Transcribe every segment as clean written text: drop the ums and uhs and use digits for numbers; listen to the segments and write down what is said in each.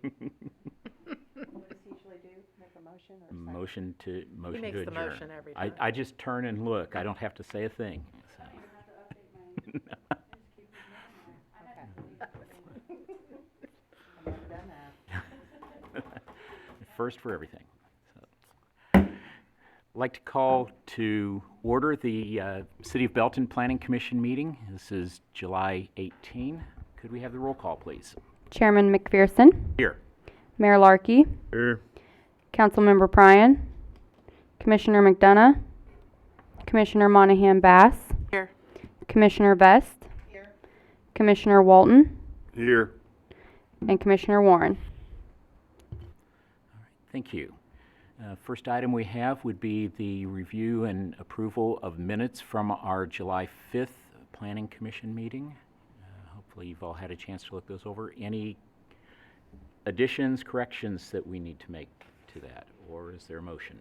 What does he usually do? Make a motion or second? Motion to He adjourn. makes the motion every time. I just turn and look. I don't have to say a thing. So. I don't even have to update my, I just keep ignoring that. I have to delete it. I've never done that. First for everything. So. I'd like to call to order the City of Belton Planning Commission meeting. This is July 18. Could we have the roll call, please? Chairman McPherson, Here. Mayor Larkey, Here. Councilmember Pryan, Commissioner McDonough, Commissioner Monahan Bass, Here. Commissioner Vest, Here. Commissioner Walton, Here. and Commissioner Warren. Thank you. First item we have would be the review and approval of minutes from our July 5th Planning Commission meeting. Hopefully you've all had a chance to look those over. Any additions, corrections that we need to make to that, or is there a motion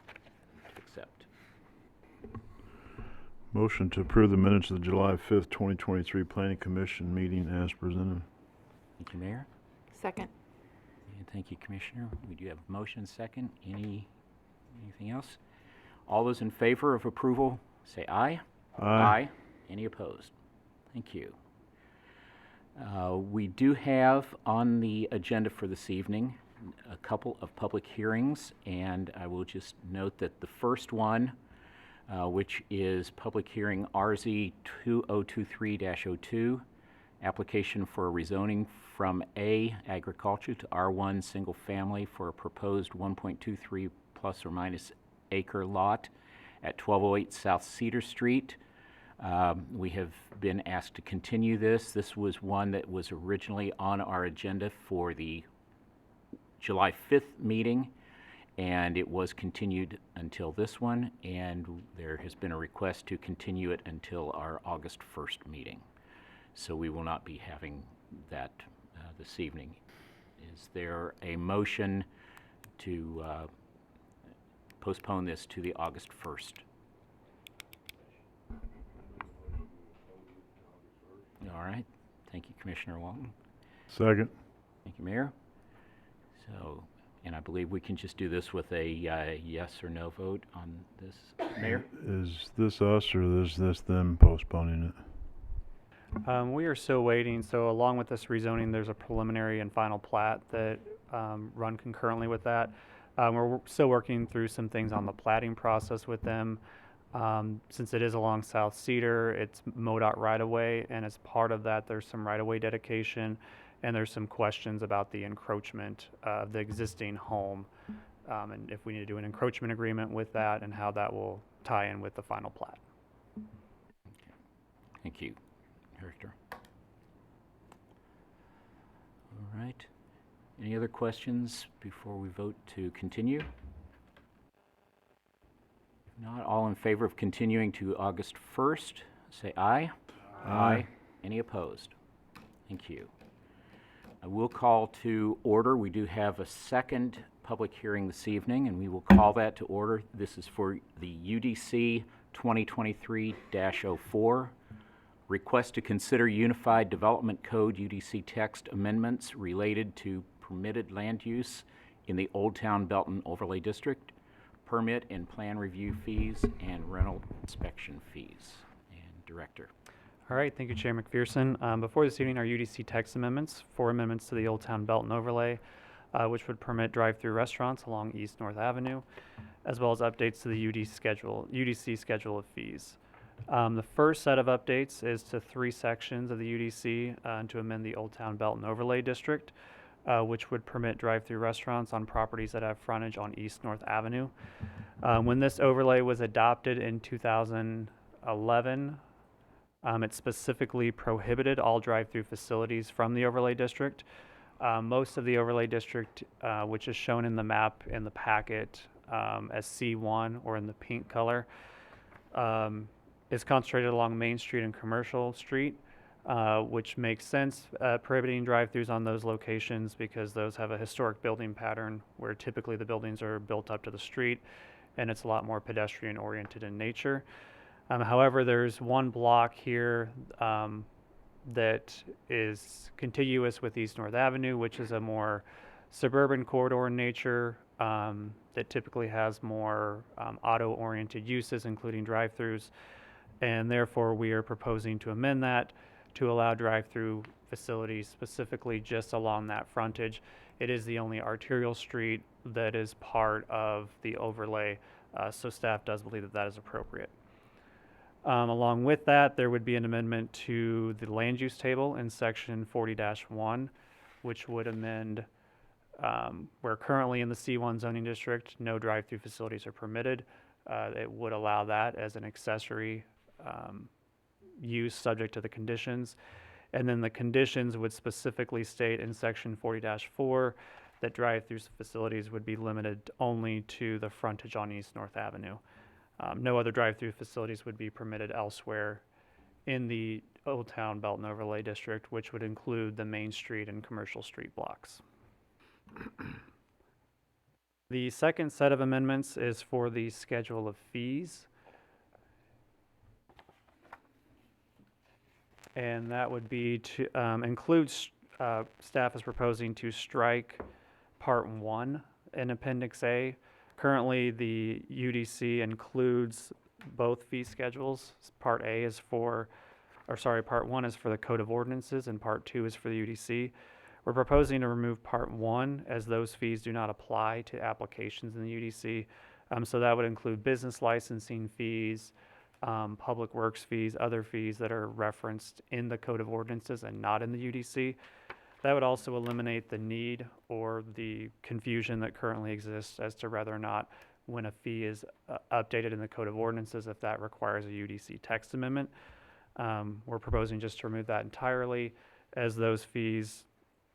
to accept? Motion to approve the minutes of the July 5th, 2023 Planning Commission meeting as presented. Thank you, Mayor. Second. And thank you, Commissioner. We do have a motion second. Anything else? All those in favor of approval, say aye. Aye. Any opposed? Thank you. We do have on the agenda for this evening a couple of public hearings, and I will just note that the first one, which is public hearing RZ 2023-02, application for a rezoning from A, agriculture, to R1, single family, for a proposed 1.23 plus or minus acre lot at 1208 South Cedar Street. We have been asked to continue this. This was one that was originally on our agenda for the July 5th meeting, and it was continued until this one, and there has been a request to continue it until our August 1st meeting. So we will not be having that this evening. Is there a motion to postpone this to the August 1st? All right. Thank you, Commissioner Walton. Second. Thank you, Mayor. So, and I believe we can just do this with a yes or no vote on this, Mayor? Is this us or is this them postponing it? We are still waiting. So along with this rezoning, there's a preliminary and final plat that run concurrently with that. We're still working through some things on the platting process with them. Since it is along South Cedar, it's MoDOT right-of-way, and as part of that, there's some right-of-way dedication, and there's some questions about the encroachment of the existing home, and if we need to do an encroachment agreement with that, and how that will tie in with the final plat. Okay. Thank you, Director. All right. Any other questions before we vote to continue? Not all in favor of continuing to August 1st, say aye. Aye. Any opposed? Thank you. I will call to order. We do have a second public hearing this evening, and we will call that to order. This is for the UDC 2023-04. Request to consider Unified Development Code UDC text amendments related to permitted land use in the Old Town Belton Overlay District, permit and plan review fees, and rental inspection fees. And Director. All right, thank you, Chair McPherson. Before this evening are UDC text amendments, 4 amendments to the Old Town Belton Overlay, which would permit drive-through restaurants along East North Avenue, as well as updates to the UDC schedule of fees. The first set of updates is to 3 sections of the UDC to amend the Old Town Belton Overlay District, which would permit drive-through restaurants on properties that have frontage on East North Avenue. When this overlay was adopted in 2011, it specifically prohibited all drive-through facilities from the overlay district. Most of the overlay district, which is shown in the map in the packet as C1 or in the pink color, is concentrated along Main Street and Commercial Street, which makes sense, prohibiting drive-throughs on those locations because those have a historic building pattern where typically the buildings are built up to the street and it's a lot more pedestrian oriented in nature. However, there's one block here that is contiguous with East North Avenue, which is a more suburban corridor in nature that typically has more auto-oriented uses, including drive-throughs. And therefore, we are proposing to amend that to allow drive-through facilities specifically just along that frontage. It is the only arterial street that is part of the overlay, so staff does believe that that is appropriate. Along with that, there would be an amendment to the land use table in section 40-1, which would amend where currently in the C1 zoning district, no drive-through facilities are permitted. It would allow that as an accessory use subject to the conditions. And then the conditions would specifically state in section 40-4 that drive-through facilities would be limited only to the frontage on East North Avenue. No other drive-through facilities would be permitted elsewhere in the Old Town Belton Overlay District, which would include the Main Street and Commercial Street blocks. The second set of amendments is for the schedule of fees. And that would be to include, staff is proposing to strike Part 1 in Appendix A. Currently, the UDC includes both fee schedules. Part 1 is for the Code of Ordinances, and Part 2 is for the UDC. We're proposing to remove Part 1 as those fees do not apply to applications in the UDC. So that would include business licensing fees, public works fees, other fees that are referenced in the Code of Ordinances and not in the UDC. That would also eliminate the need or the confusion that currently exists as to whether or not when a fee is updated in the Code of Ordinances, if that requires a UDC text amendment. We're proposing just to remove that entirely, as those fees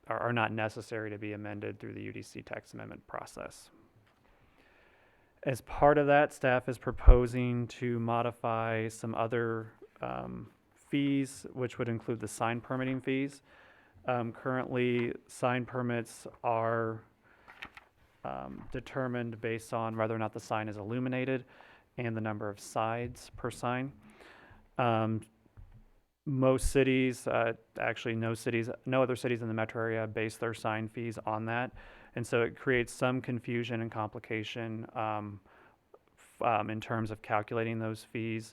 are not necessary to be amended through the UDC text amendment process. As part of that, staff is proposing to modify some other fees, which would include the sign permitting fees. Currently, sign permits are determined based on whether or not the sign is illuminated and the number of sides per sign. Most cities, actually no other cities in the metro area base their sign fees on that. And so it creates some confusion and complication in terms of calculating those fees.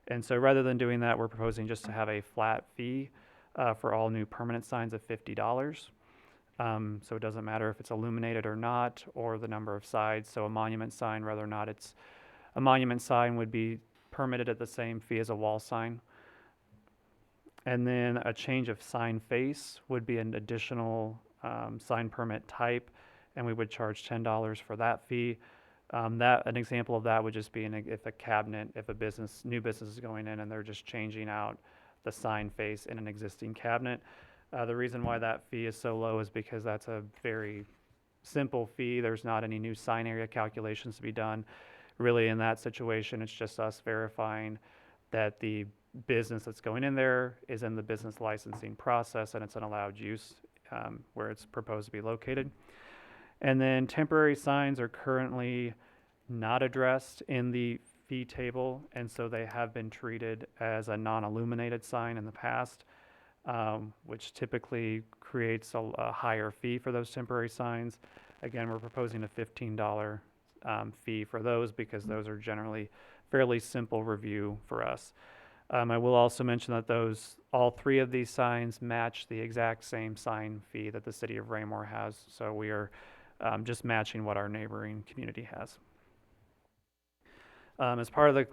And so rather than doing that, we're proposing just to have a flat fee for all new permanent signs of $50. So it doesn't matter if it's illuminated or not, or the number of sides. So a monument sign, whether or not it's a monument sign, would be permitted at the same fee as a wall sign. And then a change of sign face would be an additional sign permit type, and we would charge $10 for that fee. An example of that would just be if a new business is going in and they're just changing out the sign face in an existing cabinet. The reason why that fee is so low is because that's a very simple fee. There's not any new sign area calculations to be done. Really, in that situation, it's just us verifying that the business that's going in there is in the business licensing process and it's an allowed use where it's proposed to be located. And then temporary signs are currently not addressed in the fee table, and so they have been treated as a non-illuminated sign in the past, which typically creates a higher fee for those temporary signs. Again, we're proposing a $15 fee for those because those are generally fairly simple review for us. I will also mention that all three of these signs match the exact same sign fee that the city of Raymore has, so we are just matching what our neighboring community has. As part of the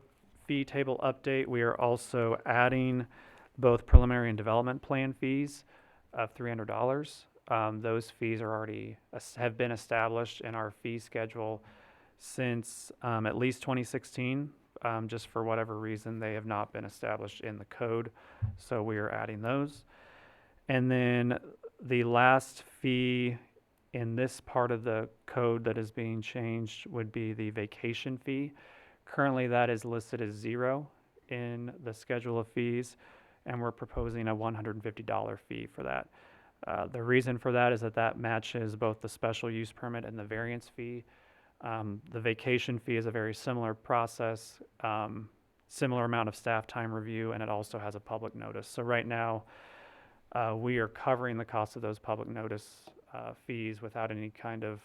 fee table update, we are also adding both preliminary and development plan fees of $300. Those fees have been established in our fee schedule since at least 2016. Just for whatever reason, they have not been established in the code, so we are adding those. And then the last fee in this part of the code that is being changed would be the vacation fee. Currently, that is listed as 0 in the schedule of fees, and we're proposing a $150 fee for that. The reason for that is that matches both the special use permit and the variance fee. The vacation fee is a very similar process, similar amount of staff time review, and it also has a public notice. So right now, we are covering the cost of those public notice fees without any kind of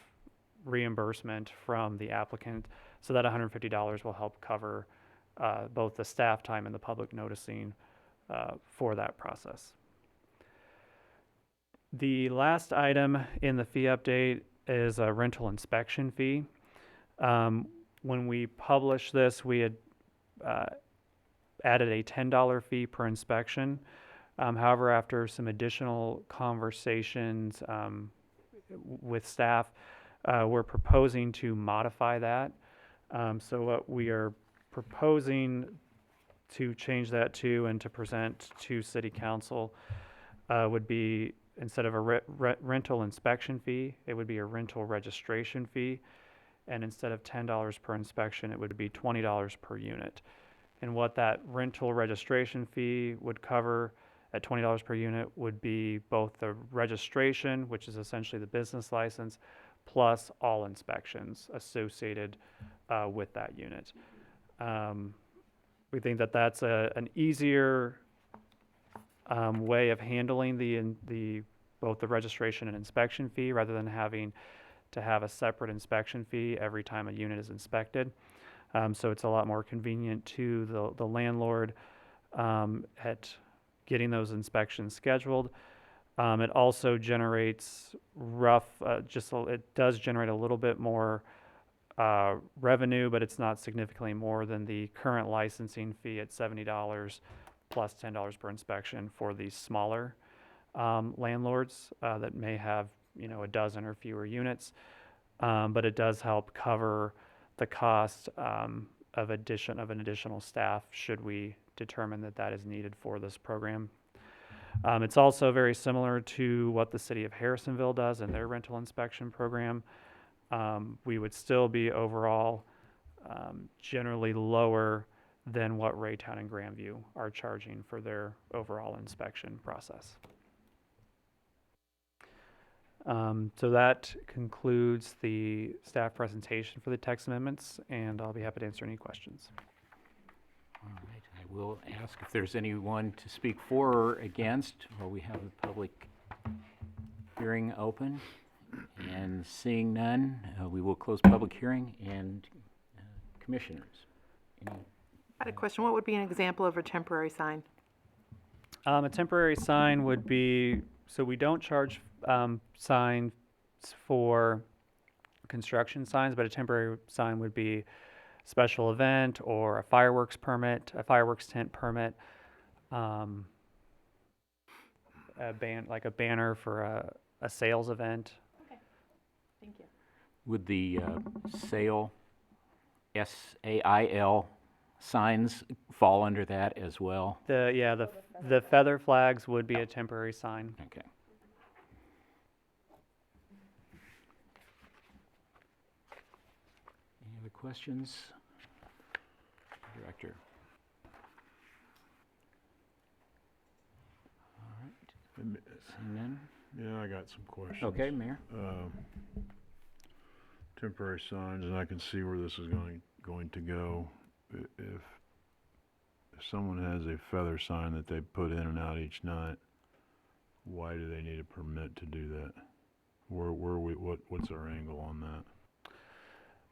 reimbursement from the applicant. So that $150 will help cover both the staff time and the public noticing for that process. The last item in the fee update is a rental inspection fee. When we published this, we had added a $10 fee per inspection. However, after some additional conversations with staff, we're proposing to modify that. So what we are proposing to change that to and to present to City Council would be, instead of a rental inspection fee, it would be a rental registration fee. And instead of $10 per inspection, it would be $20 per unit. And what that rental registration fee would cover at $20 per unit would be both the registration, which is essentially the business license, plus all inspections associated with that unit. We think that that's an easier way of handling both the registration and inspection fee, rather than having to have a separate inspection fee every time a unit is inspected. So it's a lot more convenient to the landlord at getting those inspections scheduled. It also generates it does generate a little bit more revenue, but it's not significantly more than the current licensing fee at $70 plus $10 per inspection for the smaller landlords that may have a dozen or fewer units. But it does help cover the cost of an additional staff should we determine that that is needed for this program. It's also very similar to what the city of Harrisonville does in their rental inspection program. We would still be overall generally lower than what Raytown and Grandview are charging for their overall inspection process. So that concludes the staff presentation for the text amendments, and I'll be happy to answer any questions. All right, I will ask if there's anyone to speak for or against while we have the public hearing open. And seeing none, we will close public hearing. And commissioners, I had a question. What would be an example of a temporary sign? A temporary sign would be, so we don't charge signs for construction signs, but a temporary sign would be special event or a fireworks permit, a fireworks tent permit, like a banner for a sales event. Thank you. would the sale, SAIL signs fall under that as well? The feather flags would be a temporary sign. Okay. Any other questions? Director. All right, seeing none? Yeah, I got some questions. Okay, Mayor. Temporary signs, and I can see where this is going to go. If someone has a feather sign that they put in and out each night, why do they need a permit to do that? What's our angle on that?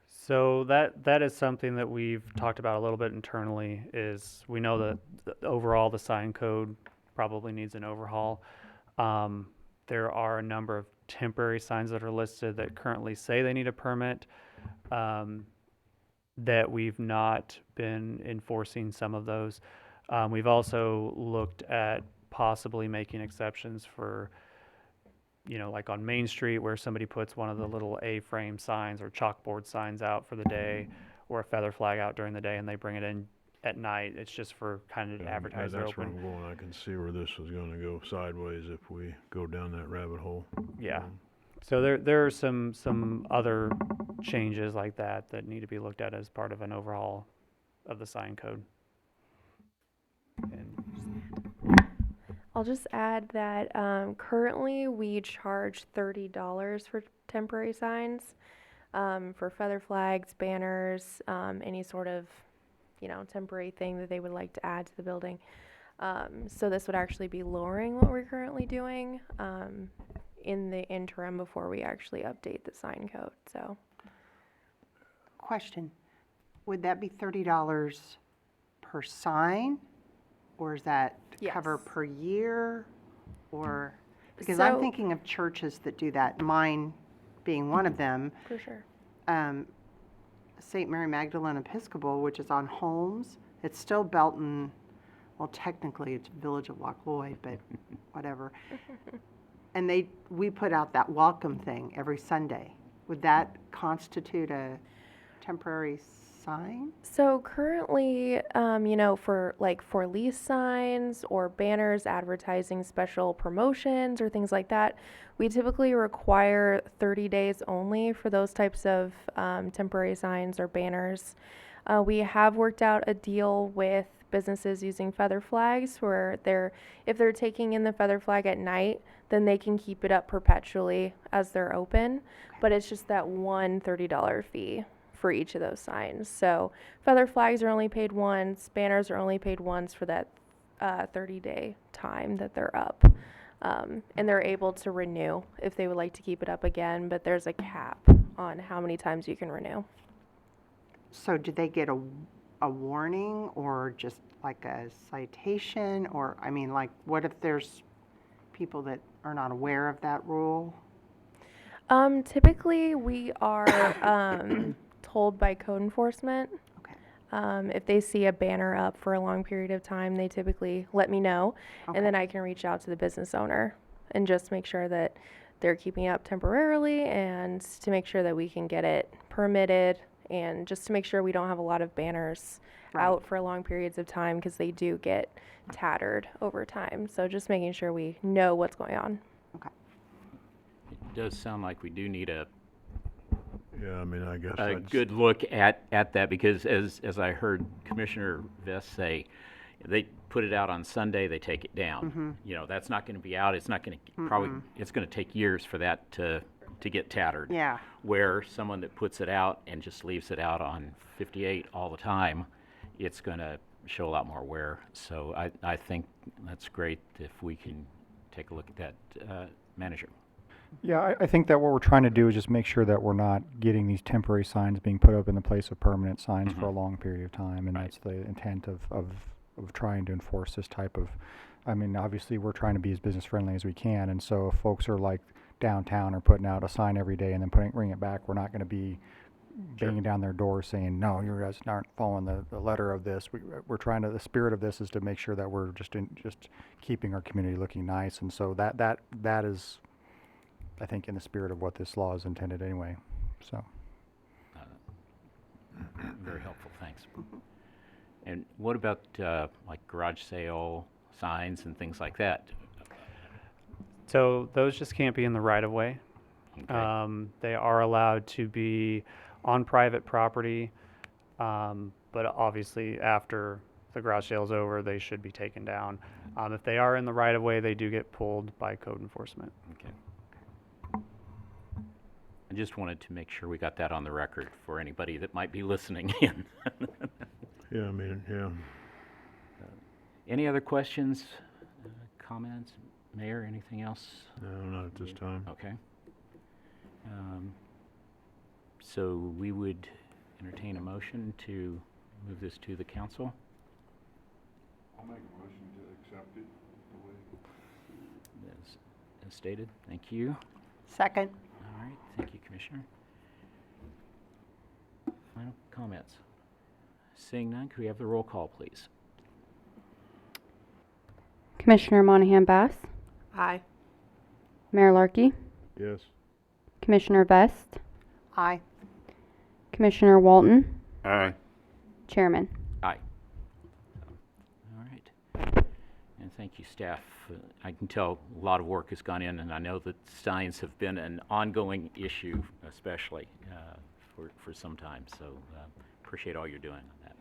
So that is something that we've talked about a little bit internally. Is we know that overall the sign code probably needs an overhaul. There are a number of temporary signs that are listed that currently say they need a permit, that we've not been enforcing some of those. We've also looked at possibly making exceptions for, like on Main Street where somebody puts one of the little A-frame signs or chalkboard signs out for the day, or a feather flag out during the day, and they bring it in at night. It's just for kind of advertise they're That's where open. I'm going. I can see where this is going to go sideways if we go down that rabbit hole. Yeah. So there are some other changes like that need to be looked at as part of an overhaul of the sign code. And I'll just add that currently we charge $30 for temporary signs, for feather flags, banners, any sort of, temporary thing that they would like to add to the building. So this would actually be lowering what we're currently doing. in the interim before we actually update the sign code, so. Question, would that be $30 per sign? Or is that to cover Yes. per year? Or, because I'm So- thinking of churches that do that, mine being one of them. For sure. St. Mary Magdalene Episcopal, which is on Holmes. It's still Belton, well, technically it's Village of Loch Lloyd, but whatever. And we put out that welcome thing every Sunday. Would that constitute a temporary sign? So currently, for lease signs or banners advertising special promotions or things like that, we typically require 30 days only for those types of temporary signs or banners. We have worked out a deal with businesses using feather flags where if they're taking in the feather flag at night, then they can keep it up perpetually as they're open. But it's just that one $30 fee for each of those signs. So feather flags are only paid once, banners are only paid once for that 30-day time that they're up. And they're able to renew if they would like to keep it up again, but there's a cap on how many times you can renew. So do they get a warning or just like a citation? Or, I mean, like, what if there's people that are not aware of that rule? Typically, we are told by code enforcement. Okay. If they see a banner up for a long period of time, they typically let me know, and then I can reach out to the business owner and just make sure that they're keeping it up temporarily and to make sure that we can get it permitted and just to make sure we don't have a lot of banners out for long periods of time because they do get tattered over time. So just making sure we know what's going on. Okay. It does sound like we do need a Yeah, I mean, I guess a that's. good look at that, because as I heard Commissioner Vest say, they put it out on Sunday, they take it down. You know, that's not gonna be out, it's not gonna, probably, it's gonna take years for that to get tattered. Yeah. Where someone that puts it out and just leaves it out on 58 all the time, it's gonna show a lot more wear. So I think that's great if we can take a look at that, Manager. Yeah, I think that what we're trying to do is just make sure that we're not getting these temporary signs being put up in the place of permanent signs for a long period of time, and Right. that's the intent of trying to enforce this type of, I mean, obviously, we're trying to be as business friendly as we can, and so if folks are like downtown or putting out a sign every day and then bring it back, we're not gonna be banging down their door saying, no, you guys aren't following the letter of this. We're trying to, the spirit of this is to make sure that we're just keeping our community looking nice, and so that is, I think, in the spirit of what this law is intended anyway, so. Very helpful, thanks. And what about like garage sale signs and things like that? So those just can't be in the right of way. Okay. They are allowed to be on private property, but obviously after the garage sale is over, they should be taken down. If they are in the right of way, they do get pulled by code enforcement. Okay. I just wanted to make sure we got that on the record for anybody that might be listening in. Yeah, I mean, yeah. Any other questions, comments? Mayor, anything else? No, not at this time. Okay. So we would entertain a motion to move this to the council. I'll make a motion to accept it the way. As stated, thank you. Second. All right, thank you, Commissioner. Final comments? Seeing none, could we have the roll call, please? Commissioner Monahan Bass, Aye. Mayor Larkey, Yes. Commissioner Vest, Aye. Commissioner Walton, Aye. Chairman. Aye. All right. And thank you, staff. I can tell a lot of work has gone in, and I know that signs have been an ongoing issue, especially for some time. So appreciate all you're doing on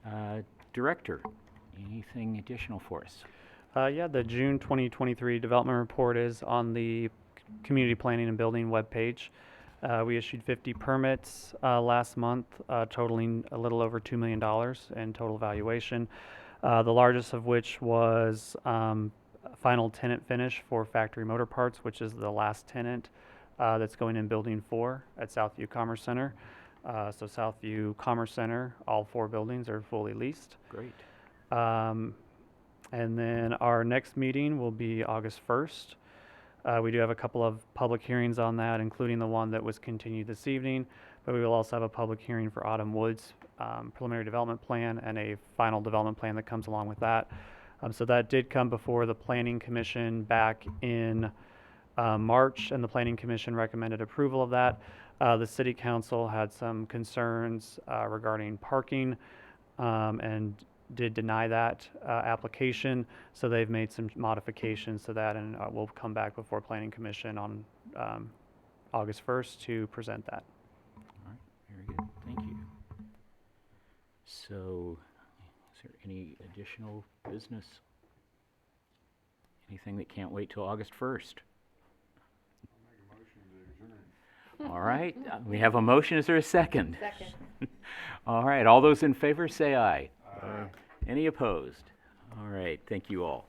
that. Director, anything additional for us? Yeah, the June 2023 development report is on the Community Planning and Building webpage. We issued 50 permits last month, totaling a little over $2 million in total valuation. The largest of which was final tenant finish for Factory Motor Parts, which is the last tenant that's going in Building 4 at Southview Commerce Center. So Southview Commerce Center, all 4 buildings are fully leased. Great. And then our next meeting will be August 1st. We do have a couple of public hearings on that, including the one that was continued this evening, but we will also have a public hearing for Autumn Woods preliminary development plan and a final development plan that comes along with that. So that did come before the Planning Commission back in March, and the Planning Commission recommended approval of that. The City Council had some concerns regarding parking and did deny that application, so they've made some modifications to that, and we'll come back before Planning Commission on August 1st to present that. All right, very good, thank you. So, is there any additional business? Anything that can't wait till August 1st? All right, we have a motion. Is there a second? Second. All right, all those in favor say aye. Any opposed? All right, thank you all.